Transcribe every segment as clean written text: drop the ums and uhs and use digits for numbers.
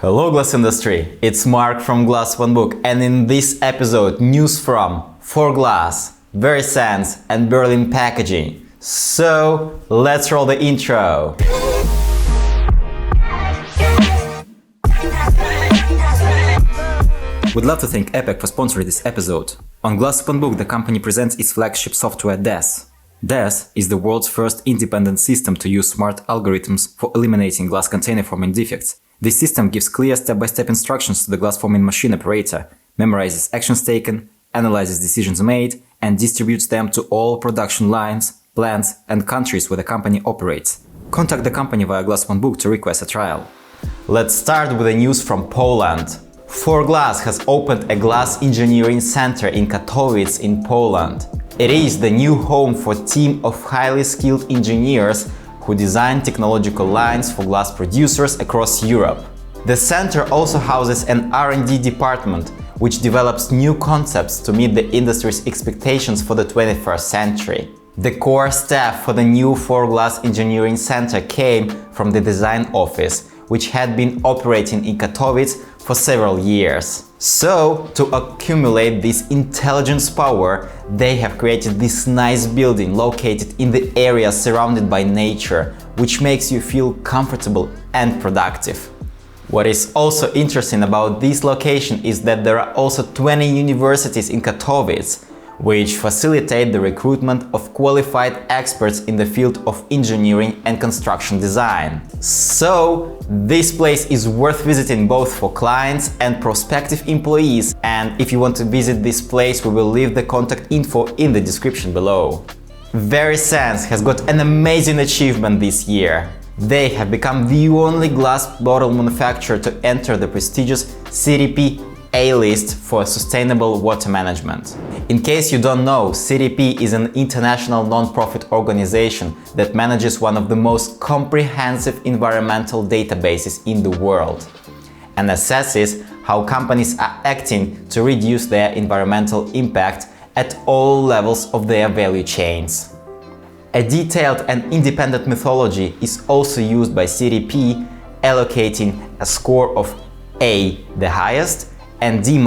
Hello glass industry, it's Mark from Glass One Book, and in this episode news from Forglass, Verescence and Berlin Packaging. So let's roll the intro. We'd love to thank Epic for sponsoring this episode. On Glass One Book, the company presents its flagship software DES. DES is the world's first independent system to use smart algorithms for eliminating glass container forming defects. This system gives clear step-by-step instructions to the glass forming machine operator, memorizes actions taken, analyzes decisions made, and distributes them to all production lines, plants, and countries where the company operates. Contact the company via Glass One Book to request a trial. Let's start with the news from Poland. Forglass has opened a glass engineering center in Katowice in Poland. It is the new home for a team of highly skilled engineers who design technological lines for glass producers across Europe. The center also houses an R&D department, which develops new concepts to meet the industry's expectations for the 21st century. The core staff for the new Forglass Engineering Center came from the design office, which had been operating in Katowice for several years. So, to accumulate this intelligence power, they have created this nice building located in the area surrounded by nature, which makes you feel comfortable and productive. What is also interesting about this location is that there are also 20 universities in Katowice, which facilitate the recruitment of qualified experts in the field of engineering and construction design. So, this place is worth visiting both for clients and prospective employees, and if you want to visit this place, we will leave the contact info in the description below. Verescence has got an amazing achievement this year. They have become the only glass bottle manufacturer to enter the prestigious CDP A-list for sustainable water management. In case you don't know, CDP is an international non-profit organization that manages one of the most comprehensive environmental databases in the world and assesses how companies are acting to reduce their environmental impact at all levels of their value chains. A detailed and independent methodology is also used by CDP, allocating a score of A, the highest, and D-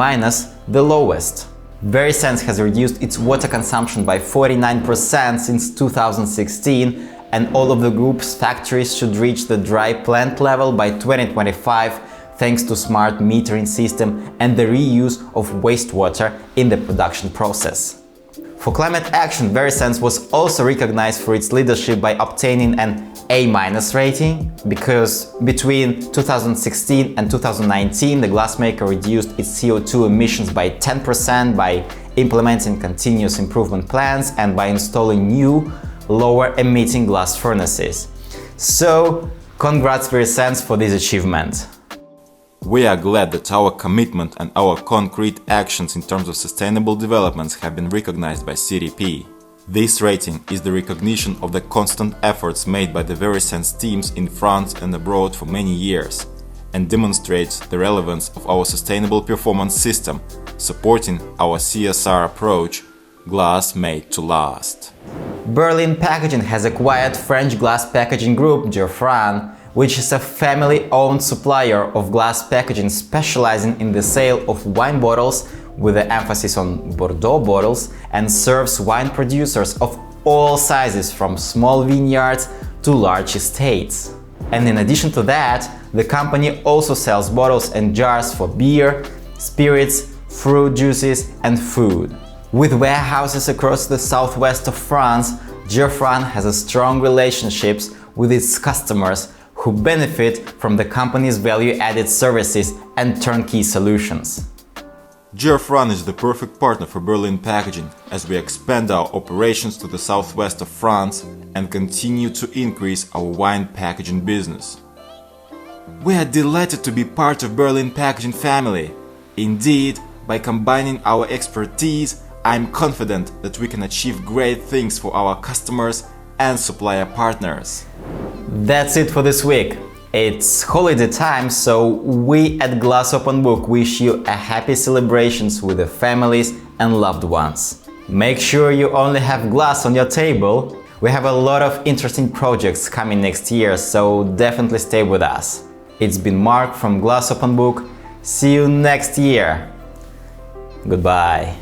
the lowest. Verescence has reduced its water consumption by 49% since 2016, and all of the group's factories should reach the dry plant level by 2025 thanks to smart metering system and the reuse of wastewater in the production process. For climate action, Verescence was also recognized for its leadership by obtaining an A- rating, because between 2016 and 2019 the glassmaker reduced its CO2 emissions by 10% by implementing continuous improvement plans and by installing new, lower emitting glass furnaces. So, congrats Verescence for this achievement. We are glad that our commitment and our concrete actions in terms of sustainable developments have been recognized by CDP. This rating is the recognition of the constant efforts made by the Verescence teams in France and abroad for many years, and demonstrates the relevance of our sustainable performance system, supporting our CSR approach, glass made to last. Berlin Packaging has acquired French glass packaging group Gerfran, which is a family-owned supplier of glass packaging specializing in the sale of wine bottles with an emphasis on Bordeaux bottles, and serves wine producers of all sizes from small vineyards to large estates. And in addition to that, the company also sells bottles and jars for beer, spirits, fruit juices and food. With warehouses across the southwest of France, Gerfran has a strong relationships with its customers who benefit from the company's value-added services and turnkey solutions. Gerfran is the perfect partner for Berlin Packaging as we expand our operations to the southwest of France and continue to increase our wine packaging business. We are delighted to be part of Berlin Packaging family. Indeed, by combining our expertise, I am confident that we can achieve great things for our customers and supplier partners. That's it for this week. It's holiday time, so we at Glass Open Book wish you a happy celebrations with the families and loved ones. Make sure you only have glass on your table. We have a lot of interesting projects coming next year, so definitely stay with us. It's been Mark from Glass Open Book. See you next year. Goodbye.